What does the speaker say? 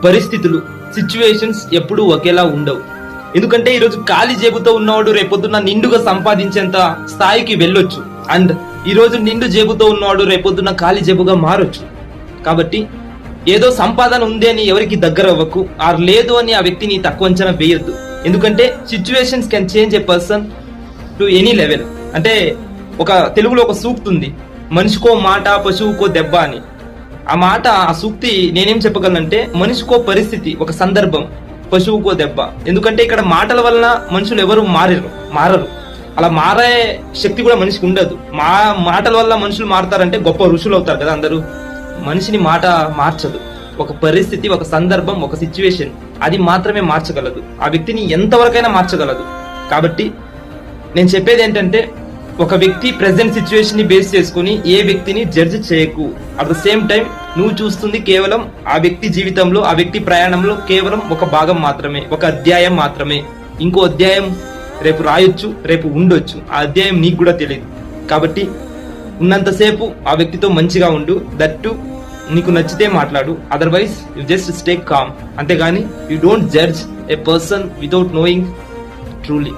పరిస్థితులు, సిచ్యువేషన్స్ ఎప్పుడూ ఒకేలా ఉండవు. ఎందుకంటే ఈరోజు ఖాళీ జేబుతో ఉన్నవాడు రేపొద్దున నిండుగా సంపాదించేంత స్థాయికి వెళ్ళొచ్చు. అండ్ ఈరోజు నిండు జేబుతో ఉన్నవాడు రేపొద్దున ఖాళీ జేబుగా మారొచ్చు. కాబట్టి ఏదో సంపాదన ఉంది అని ఎవరికి దగ్గర అవ్వకు, ఆర్ లేదు అని ఆ వ్యక్తిని తక్కువ అంచనా వేయొద్దు. ఎందుకంటే situations can change a person to any level. అంటే ఒక తెలుగులో ఒక సూక్తి ఉంది, మనిషికో మాట పశువుకో దెబ్బ అని. ఆ మాట, ఆ సూక్తి నేనేం చెప్పగలనంటే, మనిషికో పరిస్థితి, ఒక సందర్భం, పశువుకో దెబ్బ. ఎందుకంటే ఇక్కడ మాటల వలన మనుషులు ఎవరు మారరు. అలా మారే శక్తి కూడా మనిషికి ఉండదు. మాటల వల్ల మనుషులు మారుతారంటే గొప్ప ఋషులు అవుతారు కదా అందరూ. మనిషిని మాట మార్చదు. ఒక పరిస్థితి, ఒక సందర్భం, ఒక సిచ్యువేషన్, అది మాత్రమే మార్చగలదు. ఆ వ్యక్తిని ఎంతవరకైనా మార్చగలదు. కాబట్టి నేను చెప్పేది ఏంటంటే, ఒక వ్యక్తి ప్రెసెంట్ సిచ్యువేషన్ ని బేస్ చేసుకుని ఏ వ్యక్తిని జడ్జి చేయకు. అట్ ద సేమ్ టైం నువ్వు చూస్తుంది కేవలం ఆ వ్యక్తి జీవితంలో, ఆ వ్యక్తి ప్రయాణంలో కేవలం ఒక భాగం మాత్రమే, ఒక అధ్యాయం మాత్రమే. ఇంకో అధ్యాయం రేపు రాయొచ్చు, రేపు ఉండొచ్చు. ఆ అధ్యాయం నీకు కూడా తెలియదు. కాబట్టి ఉన్నంతసేపు ఆ వ్యక్తితో మంచిగా ఉండు. దట్టు నీకు నచ్చితే మాట్లాడు. Otherwise you just stay calm. అంతేగాని you don't judge a person without knowing truly.